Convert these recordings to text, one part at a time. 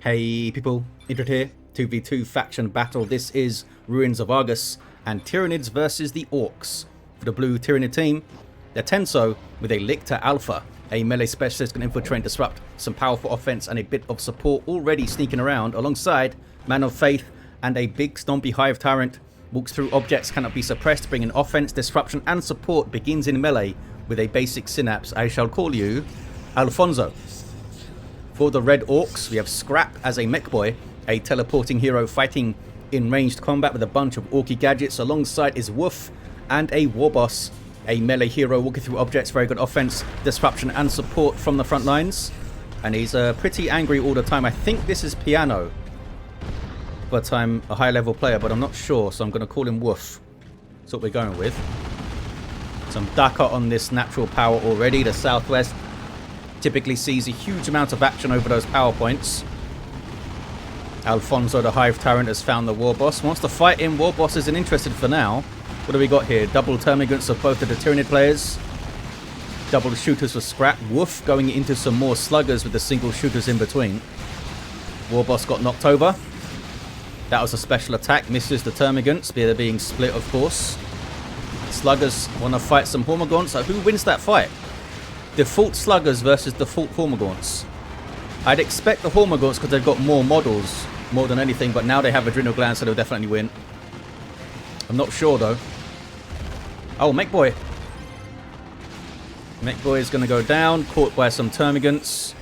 Hey people, Idrid here, 2v2 faction battle. This is Ruins of Argus and Tyranids versus the Orks. For the blue Tyranid team, they're Tenso with a Lictor Alpha, a melee specialist can infiltrate and disrupt, some powerful offense and a bit of support already sneaking around, alongside ManOfFaith and a big stompy Hive Tyrant. Walks through objects, cannot be suppressed, bringing offense, disruption and support, begins in melee with a basic synapse. I shall call you Alfonso. For the red Orks, we have Scrap as a Mekboy, a teleporting hero fighting in ranged combat with a bunch of orky gadgets. Alongside is Woof and a Warboss, a melee hero walking through objects, very good offense, disruption and support from the front lines. And he's pretty angry all the time. I think this is Piano, but I'm a high level player, but I'm not sure, so I'm going to call him Woof. That's what we're going with. Some Daka on this natural power already. The Southwest typically sees a huge amount of action over those power points. Alfonso, the Hive Tyrant, has found the Warboss. Wants to fight in. Warboss isn't interested for now. What do we got here? Double termagants of both of the Tyranid players. Double shooters for Scrap. Woof going into some more sluggers with the single shooters in between. Warboss got knocked over. That was a special attack. Misses the termagants. They're being split, of course. Sluggers want to fight some Hormagaunts. So who wins that fight? Default Sluggers versus default Hormagaunts. I'd expect the Hormagaunts because they've got more models, more than anything, but now they have Adrenal Glands, so they'll definitely win. I'm not sure, though. Oh, Mekboy. Mekboy is going to go down, caught by some Termagants.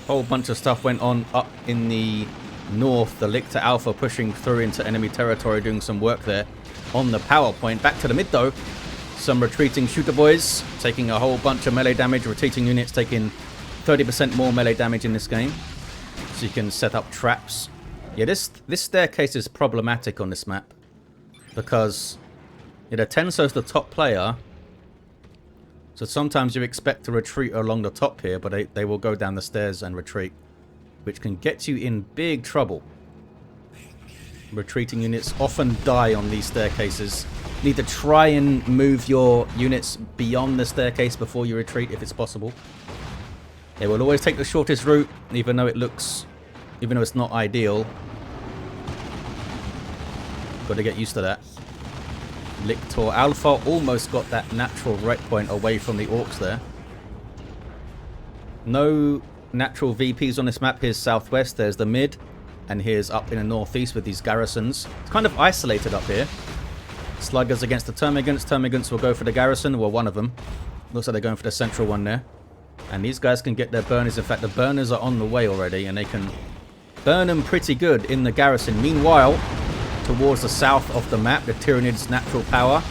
Whole bunch of stuff went on up in the north. The Lictor Alpha pushing through into enemy territory, doing some work there on the power point. Back to the mid, though. Some retreating shooter boys taking a whole bunch of melee damage. Retreating units taking 30% more melee damage in this game. So you can set up traps. Yeah, this staircase is problematic on this map. Because Tenso's the top player. So sometimes you expect to retreat along the top here, but they will go down the stairs and retreat, which can get you in big trouble. Retreating units often die on these staircases. Need to try and move your units beyond the staircase before you retreat if it's possible. They will always take the shortest route, even though it's not ideal. Got to get used to that. Lictor Alpha almost got that natural right point away from the Orks there. No natural VPs on this map. Here's Southwest, there's the mid, and here's up in the northeast with these garrisons. It's kind of isolated up here. Sluggers against the Termagants. Termagants will go for the garrison, well, one of them. Looks like they're going for the central one there. And these guys can get their burners. In fact, the burners are on the way already, and they can burn them pretty good in the garrison. Meanwhile, towards the south of the map, the Tyranids' natural power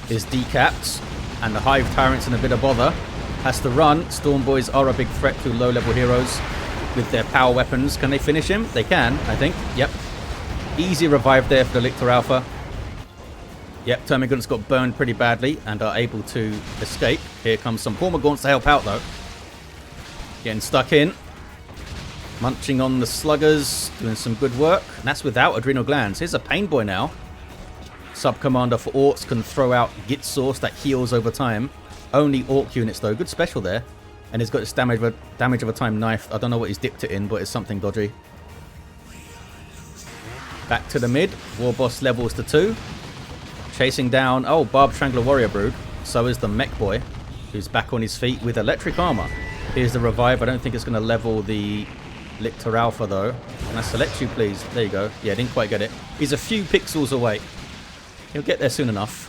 is decapped, and the Hive Tyrant's in a bit of bother. Has to run. Storm Boys are a big threat to low-level heroes with their power weapons. Can they finish him? They can, I think. Yep. Easy revive there for the Lictor Alpha. Yep, Termagants got burned pretty badly and are able to escape. Here comes some Hormagaunts to help out, though. Getting stuck in. Munching on the sluggers, doing some good work. And that's without Adrenal Glands. Here's a Pain Boy now. Sub-commander for Orks can throw out Git Source that heals over time. Only Ork units, though. Good special there. And he's got this damage of a time knife. I don't know what he's dipped it in, but it's something dodgy. Back to the mid. Warboss levels to 2. Chasing down, oh, Barbed Strangler Warrior Brood. So is the Mekboy, who's back on his feet with electric armor. Here's the revive. I don't think it's going to level the Lictor Alpha, though. Can I select you, please? There you go. Yeah, didn't quite get it. He's a few pixels away. He'll get there soon enough.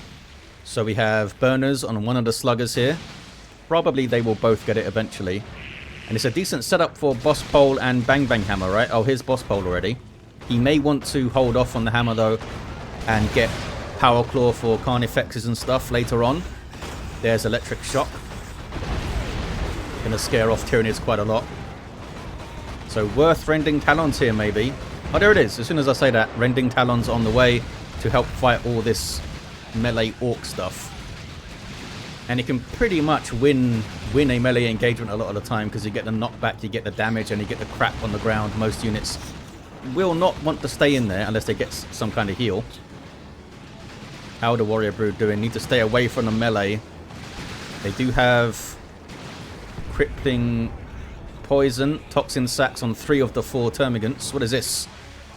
So we have burners on one of the sluggers here. Probably they will both get it eventually. And it's a decent setup for Boss Pole and Bang Bang Hammer, right? Oh, here's Boss Pole already. He may want to hold off on the hammer, though, and get Power Claw for Carnifexes and stuff later on. There's Electric Shock. Gonna scare off Tyranids quite a lot. So worth Rending Talons here, maybe. Oh, there it is. As soon as I say that, Rending Talons on the way to help fight all this melee Ork stuff. And you can pretty much win a melee engagement a lot of the time because you get the knockback, you get the damage, and you get the crap on the ground. Most units will not want to stay in there unless they get some kind of heal. How are the Warrior Brood doing? Need to stay away from the melee. They do have crippling poison, toxin sacks on 3 of the 4 termagants. What is this?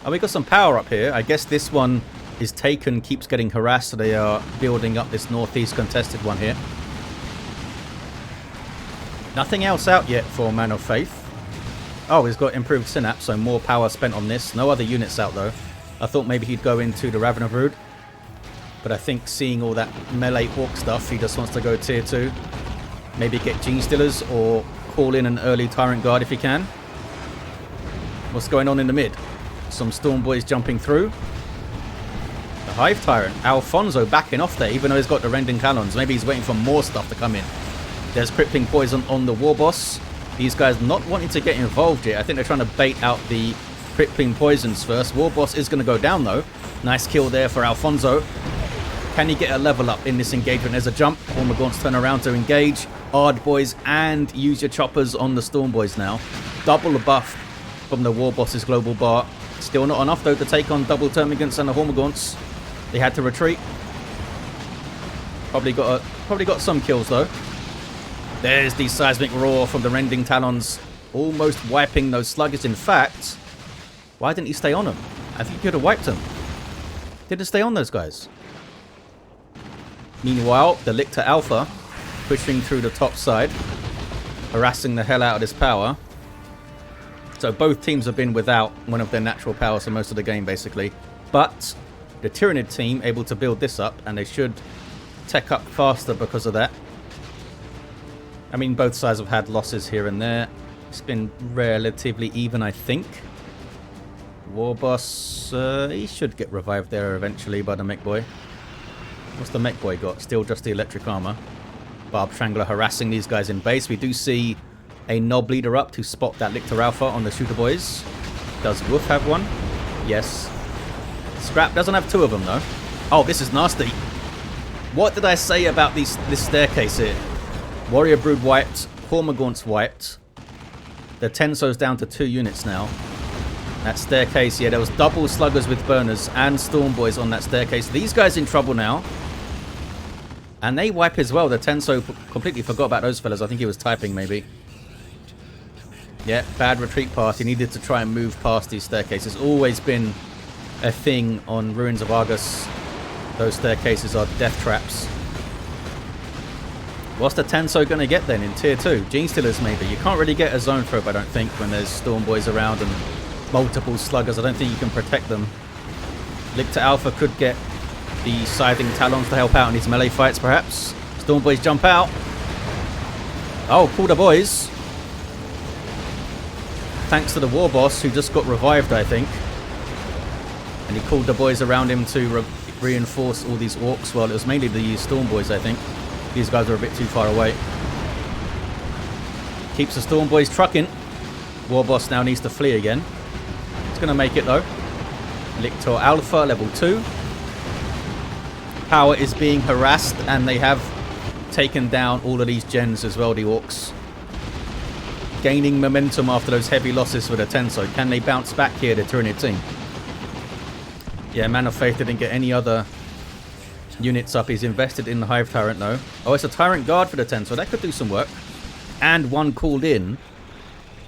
Oh, we got some power up here. I guess this one is taken, keeps getting harassed, so they are building up this northeast contested one here. Nothing else out yet for ManOfFaith. Oh, he's got improved synapse, so more power spent on this. No other units out though. I thought maybe he'd go into the Ravener Brood, but I think seeing all that melee orc stuff, he just wants to go tier 2. Maybe get Gene Stealers or call in an early Tyrant Guard if he can. What's going on in the mid? Some Storm Boys jumping through. The Hive Tyrant, Alfonso backing off there, even though he's got the Rending Talons. Maybe he's waiting for more stuff to come in. There's Crippling Poison on the Warboss. These guys not wanting to get involved yet. I think they're trying to bait out the Crippling Poisons first. Warboss is going to go down though. Nice kill there for Alfonso. Can he get a level up in this engagement? There's a jump. Hormagaunts turn around to engage. Ard Boys and use your choppers on the Storm Boys now. Double the buff from the Warboss's global bar. Still not enough though to take on double Termagants and the Hormagaunts. They had to retreat. Probably got some kills though. There's the seismic roar from the Rending Talons, almost wiping those Sluggers. In fact, why didn't he stay on them? I think he could have wiped them. Didn't stay on those guys. Meanwhile, the Lictor Alpha pushing through the top side, harassing the hell out of this power. So both teams have been without one of their natural powers for most of the game, basically. But the Tyranid team able to build this up, and they should tech up faster because of that. I mean, both sides have had losses here and there. It's been relatively even, I think. Warboss, he should get revived there eventually by the Mekboy. What's the Mekboy got? Still just the electric armor. Barb Strangler harassing these guys in base. We do see a Nob leader up to spot that Lictor Alpha on the Shooter Boys. Does Woof have one? Yes. Scrap doesn't have 2 of them though. Oh, this is nasty. What did I say about this staircase here? Warrior Brood wiped. Hormagaunts wiped. The Tenso's down to 2 units now. That staircase, yeah, there was double Sluggers with burners and Storm Boys on that staircase. These guys in trouble now. And they wipe as well. The Tenso completely forgot about those fellas. I think he was typing maybe. Yeah, bad retreat path. He needed to try and move past these staircases. Always been a thing on Ruins of Argus. Those staircases are death traps. What's the Tenso going to get then in tier 2? Gene Stealers maybe. You can't really get a zone throw, I don't think, when there's Storm Boys around and multiple Sluggers. I don't think you can protect them. Lictor Alpha could get the Scything Talons to help out in these melee fights, perhaps. Storm Boys jump out. Oh, call the boys. Thanks to the Warboss, who just got revived, I think. And he called the boys around him to reinforce all these Orks. Well, it was mainly the Storm Boys, I think. These guys are a bit too far away. Keeps the Storm Boys trucking. Warboss now needs to flee again. It's going to make it though. Lictor Alpha, level 2. Power is being harassed, and they have taken down all of these gens as well, the Orks. Gaining momentum after those heavy losses for the Tenso. Can they bounce back here, the Tyranid team? Yeah, ManOfFaith didn't get any other units up. He's invested in the Hive Tyrant though. Oh, it's a Tyrant Guard for the Tenso. That could do some work. And one called in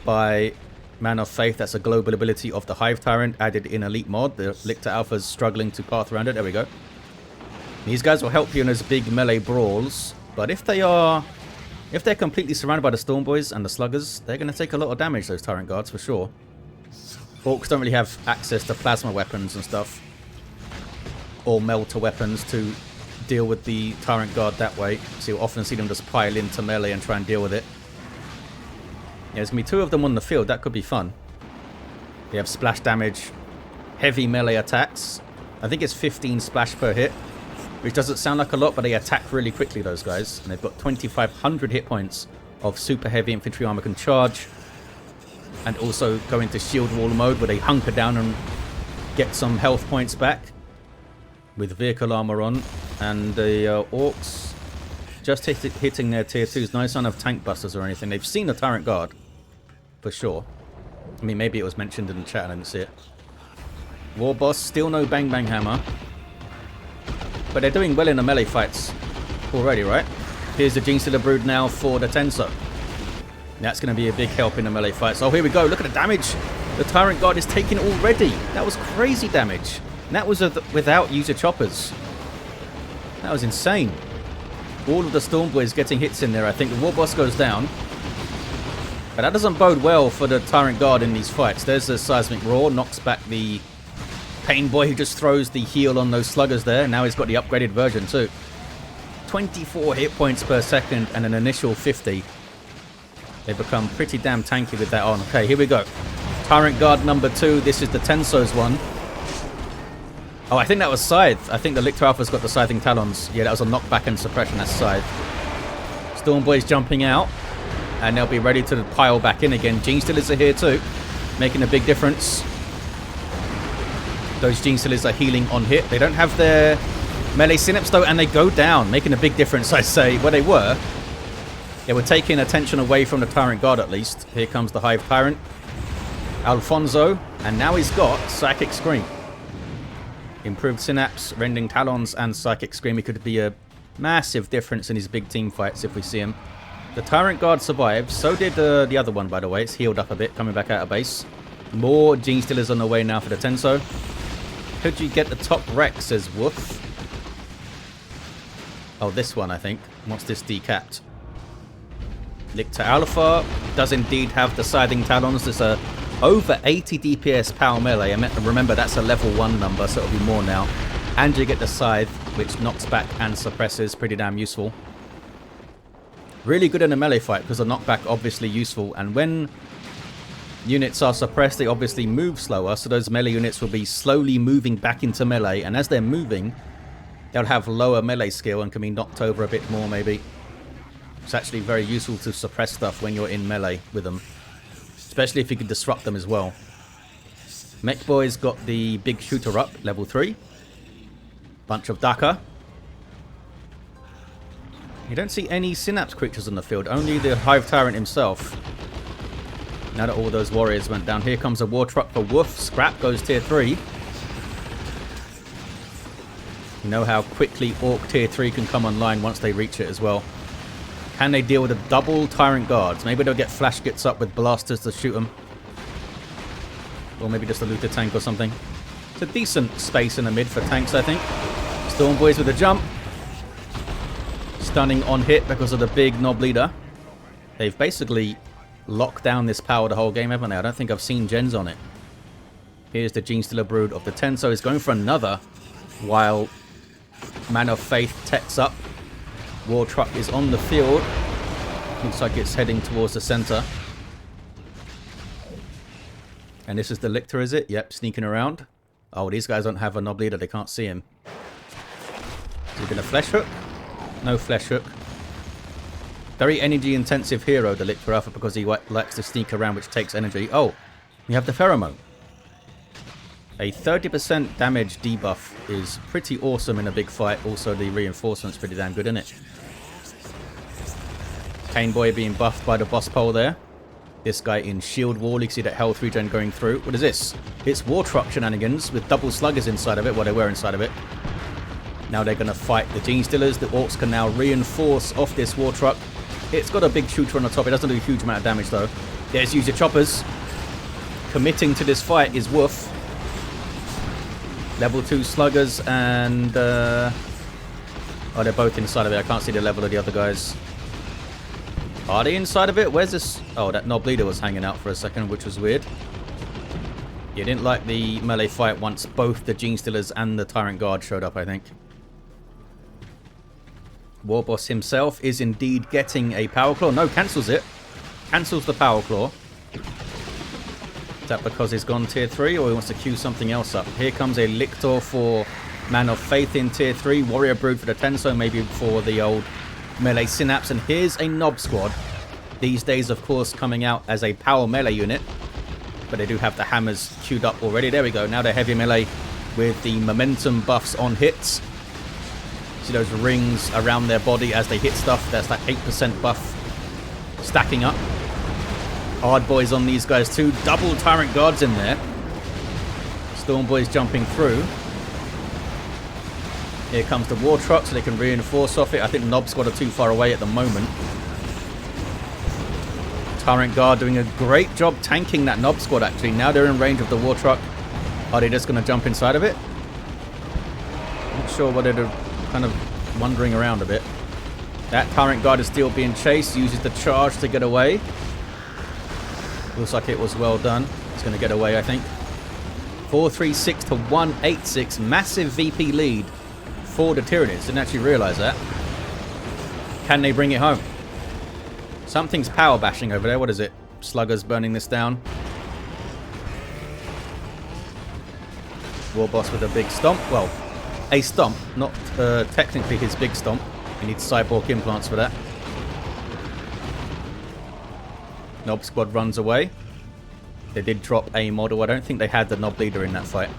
by ManOfFaith. That's a global ability of the Hive Tyrant added in Elite mod. The Lictor Alpha's struggling to path around it. There we go. These guys will help you in those big melee brawls. But if they're completely surrounded by the Storm Boys and the Sluggers, they're going to take a lot of damage, those Tyrant Guards, for sure. Orks don't really have access to plasma weapons and stuff. Or melter weapons to deal with the Tyrant Guard that way. So you'll often see them just pile into melee and try and deal with it. Yeah, there's going to be 2 of them on the field. That could be fun. They have splash damage, heavy melee attacks. I think it's 15 splash per hit, which doesn't sound like a lot, but they attack really quickly, those guys. And they've got 2,500 hit points of super heavy infantry armor can charge. And also go into shield wall mode where they hunker down and get some health points back. With vehicle armor on. And the Orks just hitting their tier 2s. No sign of tank busters or anything. They've seen the Tyrant Guard. For sure. I mean, maybe it was mentioned in the chat. I didn't see it. Warboss, still no Bang Bang Hammer. But they're doing well in the melee fights already, right? Here's the Gene Stealer Brood now for the Tenso. That's going to be a big help in the melee fight. So here we go. Look at the damage the Tyrant Guard is taking already. That was crazy damage. And that was without user choppers. That was insane. All of the Storm Boys getting hits in there. I think the Warboss goes down. But that doesn't bode well for the Tyrant Guard in these fights. There's a Seismic Roar. Knocks back the Pain Boy who just throws the heal on those sluggers there. Now he's got the upgraded version too. 24 hit points per second and an initial 50. They become pretty damn tanky with that on. Okay, here we go. Tyrant Guard number 2. This is the Tenso's one. Oh, I think that was Scythe. I think the Lictor Alpha's got the Scything Talons. Yeah, that was a knockback and suppression. That's Scythe. Storm Boys jumping out. And they'll be ready to pile back in again. Gene Stealers are here too. Making a big difference. Those Gene Stealers are healing on hit. They don't have their melee synapse though, and they go down. Making a big difference, I say. Well, they were. They were taking attention away from the Tyrant Guard at least. Here comes the Hive Tyrant. Alfonso. And now he's got Psychic Scream. Improved Synapse, Rending Talons, and Psychic Scream. It could be a massive difference in his big team fights if we see him. The Tyrant Guard survives. So did the other one, by the way. It's healed up a bit, coming back out of base. More Gene Stealers on the way now for the Tenso. Could you get the top wreck, says Woof. Oh, this one, I think. Wants this decapped. Lictor Alpha does indeed have the Scything Talons. There's a over 80 DPS power melee. Remember, that's a level 1 number, so it'll be more now. And you get the Scythe, which knocks back and suppresses. Pretty damn useful. Really good in a melee fight, because the knockback obviously useful. And when units are suppressed, they obviously move slower, so those melee units will be slowly moving back into melee. And as they're moving, they'll have lower melee skill and can be knocked over a bit more, maybe. It's actually very useful to suppress stuff when you're in melee with them. Especially if you can disrupt them as well. Mekboy's got the big shooter up, level 3. Bunch of Daka. You don't see any Synapse creatures on the field, only the Hive Tyrant himself. Now that all those warriors went down, here comes a war truck for Woof. Scrap goes tier 3. You know how quickly Orc tier 3 can come online once they reach it as well. Can they deal with a double Tyrant Guards? Maybe they'll get Flash Gits up with blasters to shoot them. Or maybe just a looter tank or something. It's a decent space in the mid for tanks, I think. Storm Boys with a jump. Stunning on hit because of the big Knob Leader. They've basically locked down this power the whole game, haven't they? I don't think I've seen gens on it. Here's the Gene Stealer Brood of the Tenso. He's going for another while ManOfFaith techs up. War truck is on the field. Looks like it's heading towards the center. And this is the Lictor, is it? Yep, sneaking around. Oh, these guys don't have a Knob Leader. They can't see him. Is he going to Flesh Hook? No Flesh Hook. Very energy intensive hero, the Lictor Alpha, because he likes to sneak around, which takes energy. Oh, we have the Pheromone. A 30% damage debuff is pretty awesome in a big fight. Also, the reinforcement's pretty damn good, isn't it? Pain Boy being buffed by the boss pole there. This guy in shield wall. You can see that health regen going through. What is this? It's war truck shenanigans with double sluggers inside of it. Well, they were inside of it. Now they're going to fight the Gene Stealers. The Orcs can now reinforce off this war truck. It's got a big shooter on the top. It doesn't do a huge amount of damage, though. There's user choppers. Committing to this fight is Woof. Level 2 sluggers and... oh, they're both inside of it. I can't see the level of the other guys. Are they inside of it? Where's this? Oh, that Knob Leader was hanging out for a second, which was weird. You didn't like the melee fight once both the Gene Stealers and the Tyrant Guard showed up, I think. Warboss himself is indeed getting a Power Claw. No, cancels it. Cancels the Power Claw. Is that because he's gone tier 3 or he wants to queue something else up? Here comes a Lictor for ManOfFaith in tier 3. Warrior Brood for the Tenso, maybe for the old melee Synapse. And here's a Knob Squad. These days, of course, coming out as a power melee unit. But they do have the hammers queued up already. There we go. Now they're heavy melee with the momentum buffs on hits. See those rings around their body as they hit stuff. That's that 8% buff stacking up. Hard boys on these guys too. Double Tyrant Guards in there. Storm Boys jumping through. Here comes the War Truck so they can reinforce off it. I think the Knob Squad are too far away at the moment. Tyrant Guard doing a great job tanking that Nob Squad, actually. Now they're in range of the War Truck. Are they just going to jump inside of it? Not sure what they're kind of wandering around a bit. That Tyrant Guard is still being chased. Uses the charge to get away. Looks like it was well done. It's going to get away, I think. 436 to 186. Massive VP lead for the Tyranids. Didn't actually realise that. Can they bring it home? Something's power bashing over there. What is it? Sluggers burning this down. Warboss with a big stomp. Well, a stomp. Not technically his big stomp. He needs cyborg implants for that. Nob Squad runs away. They did drop a model. I don't think they had the Nob Leader in that fight.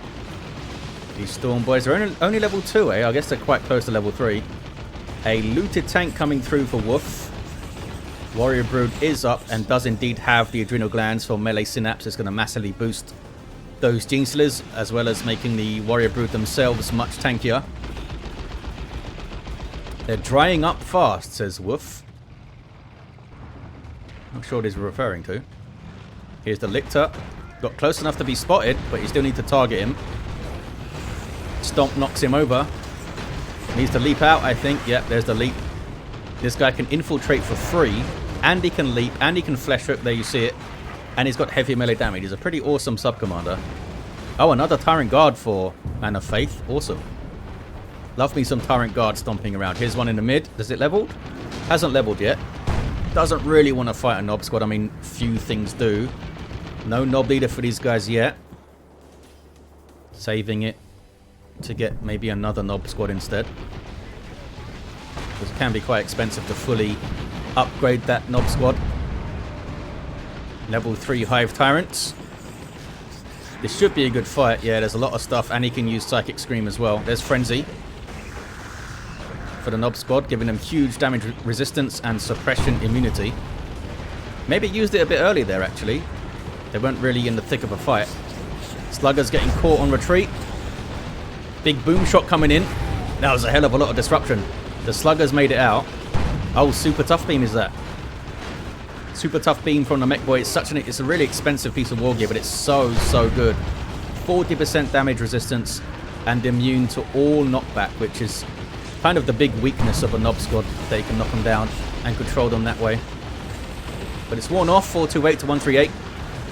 These Storm Boys are only level 2, eh? I guess they're quite close to level 3. A looted tank coming through for Woof. Warrior Brood is up and does indeed have the adrenal glands for melee synapse. It's going to massively boost those Gene Stealers, as well as making the Warrior Brood themselves much tankier. They're drying up fast, says Woof. Not sure what he's referring to. Here's the Lictor. Got close enough to be spotted, but you still need to target him. Stomp knocks him over. Needs to leap out, I think. Yep, there's the leap. This guy can infiltrate for free, and he can leap, and he can flesh hook. There you see it. And he's got heavy melee damage. He's a pretty awesome sub-commander. Oh, another Tyrant Guard for ManOfFaith. Awesome. Love me some Tyrant Guard stomping around. Here's one in the mid. Does it leveled? Hasn't leveled yet. Doesn't really want to fight a Nob Squad. I mean, few things do. No Nob Leader for these guys yet. Saving it to get maybe another Nob Squad instead. Because it can be quite expensive to fully upgrade that Nob Squad. Level 3 Hive Tyrants. This should be a good fight. Yeah, there's a lot of stuff. And he can use Psychic Scream as well. There's Frenzy for the Nob Squad, giving them huge damage resistance and suppression immunity. Maybe used it a bit early there, actually. They weren't really in the thick of a fight. Sluggers getting caught on retreat. Big boom shot coming in. That was a hell of a lot of disruption. The Sluggers made it out. Oh, super tough beam is that. Super tough beam from the Mekboy. It's a really expensive piece of war gear, but it's so good. 40% damage resistance and immune to all knockback, which is kind of the big weakness of a Nob Squad. They can knock them down and control them that way. But it's worn off. 428 to 138.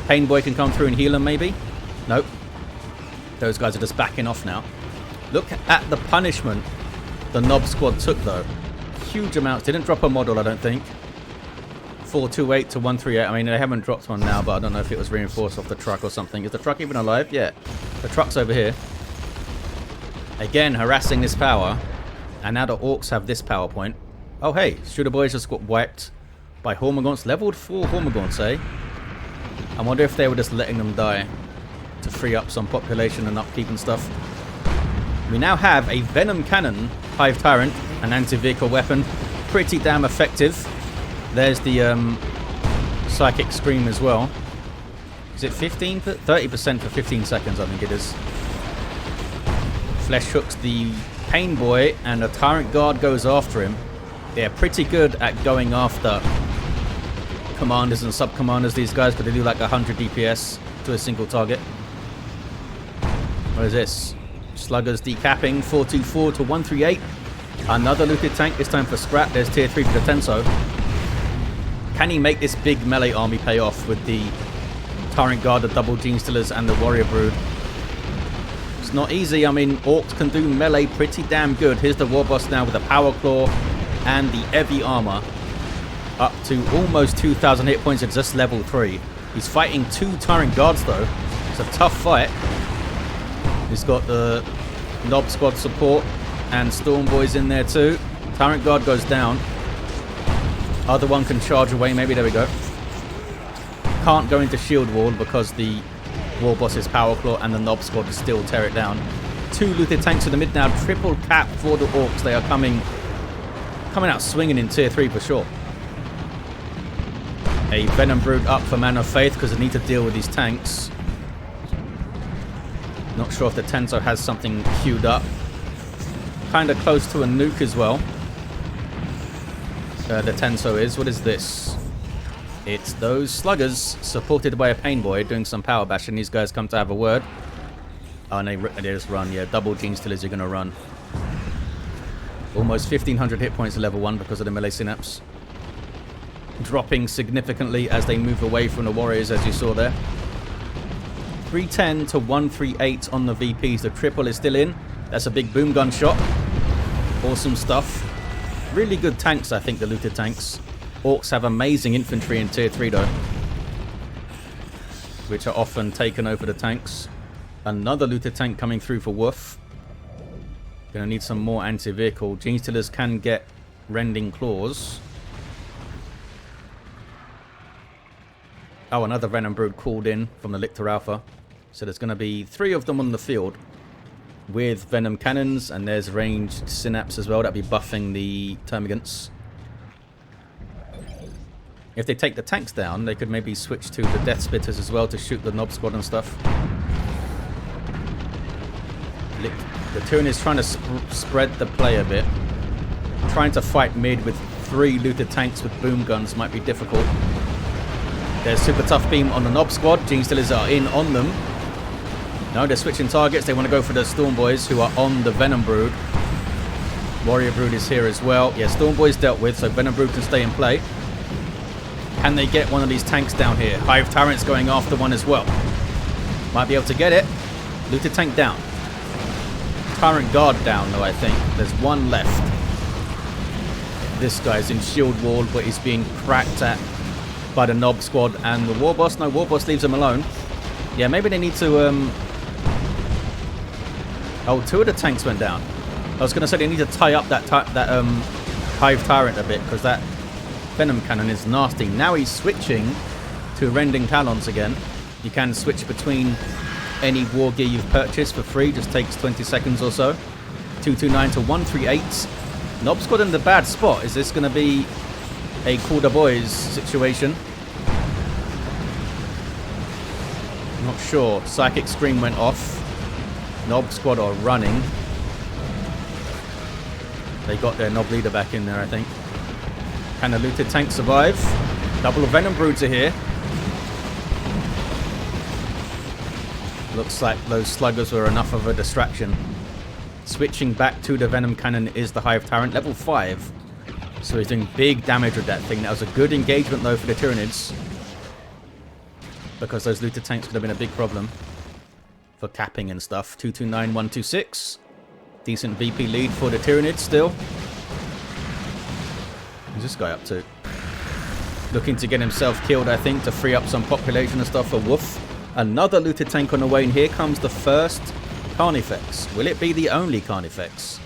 Pain Boy can come through and heal them maybe. Nope. Those guys are just backing off now. Look at the punishment the Nob Squad took though. Huge amounts. Didn't drop a model, I don't think. 428 to 138. I mean, they haven't dropped one now, but I don't know if it was reinforced off the truck or something. Is the truck even alive? Yeah. The truck's over here. Again, harassing this power. And now the Orks have this power point. Oh, hey. Shooter Boys just got wiped by Hormagaunts. Leveled 4 Hormagaunts, eh? I wonder if they were just letting them die to free up some population and upkeep and stuff. We now have a Venom Cannon Hive Tyrant, an anti-vehicle weapon. Pretty damn effective. There's the Psychic Scream as well. Is it 15? 30% for 15 seconds, I think it is. Flesh hooks the Pain Boy, and the Tyrant Guard goes after him. They're pretty good at going after commanders and sub-commanders, these guys, because they do like 100 DPS to a single target. What is this? Sluggers decapping. 424 to 138. Another looted tank, this time for scrap. There's tier 3 for the Tenso. Can he make this big melee army pay off with the Tyrant Guard, the double Gene Stealers, and the Warrior Brood? It's not easy. I mean, Orks can do melee pretty damn good. Here's the Warboss now with the Power Claw and the heavy armor. Up to almost 2,000 hit points at just level 3. He's fighting 2 Tyrant Guards though. It's a tough fight. He's got the Nob Squad support and Storm Boys in there too. Tyrant Guard goes down. Other one can charge away, maybe. There we go. Can't go into shield wall because the Warboss's Power Claw and the Nob Squad still tear it down. 2 looted tanks in the mid now. Triple cap for the Orks. They are coming out swinging in tier 3 for sure. A Venom Brood up for ManOfFaith because they need to deal with these tanks. Not sure if the Tenso has something queued up. Kind of close to a nuke as well. The Tenso is. What is this? It's those sluggers supported by a pain boy doing some power bashing. These guys come to have a word. Oh, and they just run. Yeah, double gene stealers are going to run. Almost 1,500 hit points at level 1 because of the melee synapse. Dropping significantly as they move away from the warriors, as you saw there. 310 to 138 on the VPs. The triple is still in. That's a big boom gun shot. Awesome stuff. Really good tanks, I think, the looted tanks. Orks have amazing infantry in Tier 3, though, which are often taken over the tanks. Another looted tank coming through for Woof. Gonna need some more anti-vehicle. Gene Stealers can get rending claws. Oh, another Venom Brood called in from the Lictor Alpha. So there's gonna be 3 of them on the field with Venom Cannons, and there's ranged Synapse as well. That'll be buffing the Termagants. If they take the tanks down, they could maybe switch to the Death Spitters as well to shoot the Nob Squad and stuff. The Tyranids trying to spread the play a bit. Trying to fight mid with 3 looted tanks with boom guns might be difficult. There's Super Tough Beam on the Nob Squad. Gene Stealers are in on them. No, they're switching targets. They want to go for the Storm Boys who are on the Venom Brood. Warrior Brood is here as well. Yeah, Storm Boys dealt with, so Venom Brood can stay in play. Can they get one of these tanks down here? Hive Tyrant's going after one as well. Might be able to get it. Looted tank down. Tyrant Guard down, though, I think. There's one left. This guy's in shield wall, but he's being cracked at by the Nob Squad and the Warboss. No, Warboss leaves him alone. Yeah, maybe they need to... Oh, 2 of the tanks went down. I was going to say they need to tie up that Hive Tyrant a bit, because that Venom Cannon is nasty. Now he's switching to Rending Talons again. You can switch between any war gear you've purchased for free. Just takes 20 seconds or so. 229 to 138. Nob Squad in the bad spot. Is this going to be a Call the Boys situation? Not sure. Psychic Scream went off. Nob Squad are running. They got their Nob Leader back in there, I think. Can the looted tank survive? Double of Venom Broods are here. Looks like those sluggers were enough of a distraction. Switching back to the Venom Cannon is the Hive Tyrant, level 5. So he's doing big damage with that thing. That was a good engagement, though, for the Tyranids, because those looted tanks could have been a big problem for capping and stuff. 229, 126. Decent VP lead for the Tyranids still. What's this guy up to? Looking to get himself killed, I think, to free up some population and stuff for Woof. Another looted tank on the way, and here comes the first Carnifex. Will it be the only Carnifex?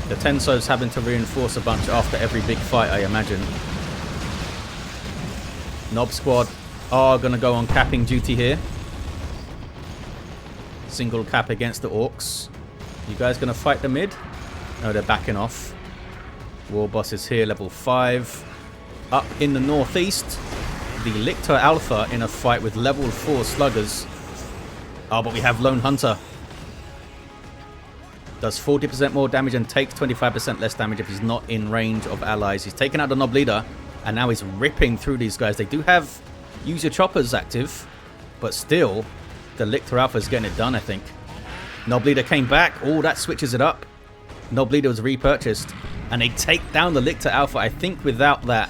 The Tenso's having to reinforce a bunch after every big fight, I imagine. Nob Squad are going to go on capping duty here. Single cap against the Orks. You guys going to fight the mid? No, they're backing off. Warboss is here, level 5. Up in the northeast, the Lictor Alpha in a fight with level 4 sluggers. Oh, but we have Lone Hunter. Does 40% more damage and takes 25% less damage if he's not in range of allies. He's taken out the Nob Leader, and now he's ripping through these guys. They do have Use Your Choppers active, but still, the Lictor Alpha is getting it done, I think. Nob Leader came back. Oh, that switches it up. Nob Leader was repurchased, and they take down the Lictor Alpha. I think without that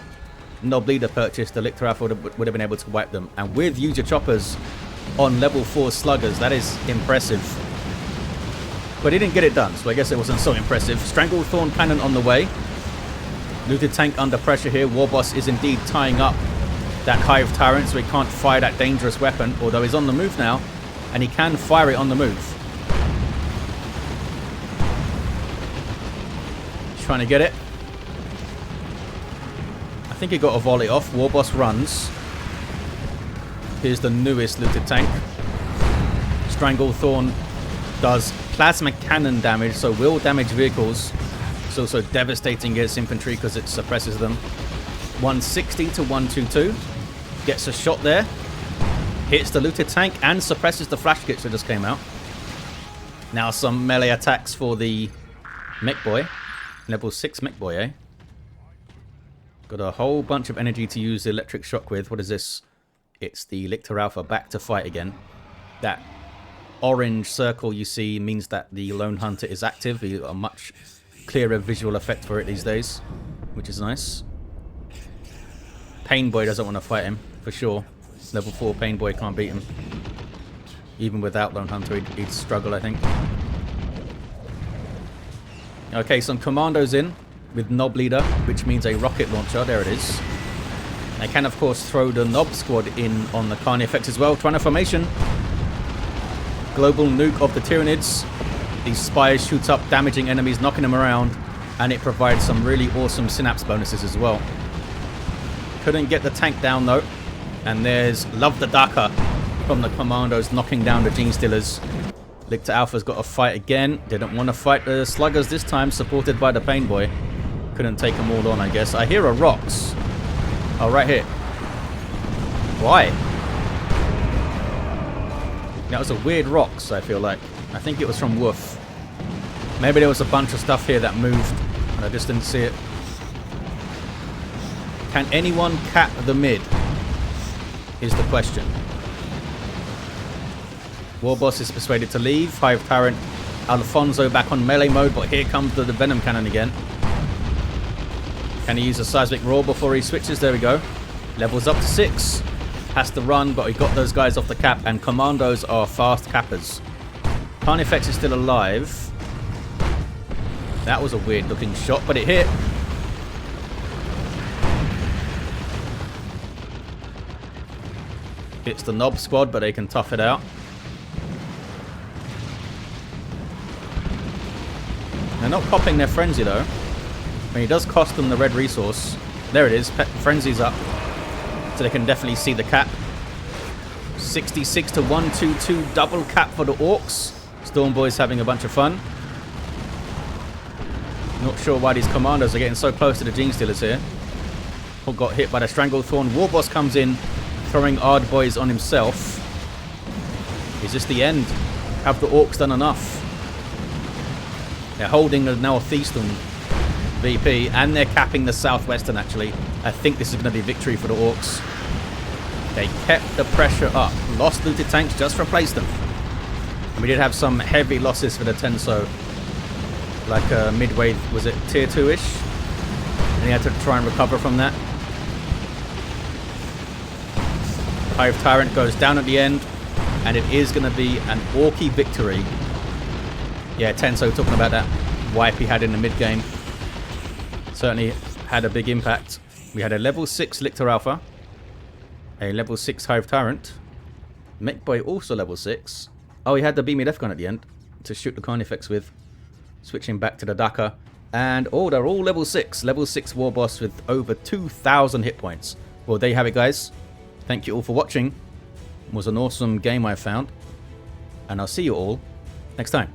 Nob Leader purchase, the Lictor Alpha would have been able to wipe them. And with Use Your Choppers on level 4 sluggers, that is impressive. But he didn't get it done, so I guess it wasn't so impressive. Stranglethorn Cannon on the way. Looted tank under pressure here. Warboss is indeed tying up that Hive Tyrant, so he can't fire that dangerous weapon, although he's on the move now, and he can fire it on the move. He's trying to get it. I think he got a volley off. Warboss runs. Here's the newest looted tank. Stranglethorn does plasma cannon damage, so will damage vehicles. It's also devastating against infantry because it suppresses them. 160 to 122. Gets a shot there. Hits the looted tank and suppresses the flash kits that just came out. Now some melee attacks for the Mekboy. Level 6 Mekboy, eh? Got a whole bunch of energy to use the electric shock with. What is this? It's the Lictor Alpha back to fight again. That orange circle you see means that the Lone Hunter is active. You got a much clearer visual effect for it these days, which is nice. Painboy doesn't want to fight him, for sure. Level 4 Painboy can't beat him. Even without Lone Hunter, he'd struggle, I think. Okay, some commandos in with Knob Leader, which means a rocket launcher. There it is. They can, of course, throw the Knob Squad in on the Carnifex as well. Trying formation. Global nuke of the Tyranids. These spies shoot up, damaging enemies, knocking them around, and it provides some really awesome synapse bonuses as well. Couldn't get the tank down though, and there's Love the Daka from the commandos knocking down the Gene Stealers. Lictor Alpha's got to fight again. Didn't want to fight the Sluggers this time, supported by the Painboy. Couldn't take them all on, I guess. I hear a Rocks. Oh, right here. Why? That was a weird Rocks, I feel like. I think it was from Woof. Maybe there was a bunch of stuff here that moved, and I just didn't see it. Can anyone cap the mid? Is the question. Warboss is persuaded to leave. Hive Tyrant Alfonso back on melee mode, but here comes the Venom Cannon again. Can he use a Seismic Roar before he switches? There we go. Levels up to 6. Has to run, but he got those guys off the cap, and commandos are fast cappers. Carnifex is still alive. That was a weird looking shot, but it hit. It's the Knob Squad, but they can tough it out. They're not popping their Frenzy though. I mean, it does cost them the red resource. There it is. Frenzy's up. So they can definitely see the cap. 66 to 122 double cap for the Orks. Stormboy's having a bunch of fun. Not sure why these commandos are getting so close to the Gene Stealers here. All got hit by the Stranglethorn. Warboss comes in, throwing Ardboys on himself. Is this the end? Have the Orks done enough? They're holding the Northeastern VP, and they're capping the Southwestern, actually. I think this is going to be victory for the Orks. They kept the pressure up. Lost looted tanks, just replaced them. And we did have some heavy losses for the Tenso. Like midway, was it tier 2-ish? And he had to try and recover from that. Hive Tyrant goes down at the end, and it is going to be an Orky victory. Yeah, Tenso talking about that wipe he had in the mid-game. Certainly had a big impact. We had a level 6 Lictor Alpha, a level 6 Hive Tyrant, Mekboy also level 6. Oh, he had the beamy left gun at the end to shoot the Carnifex with. Switching back to the Daka. And, oh, they're all level 6. Level 6 Warboss with over 2,000 hit points. Well, there you have it, guys. Thank you all for watching. It was an awesome game I found. And I'll see you all next time.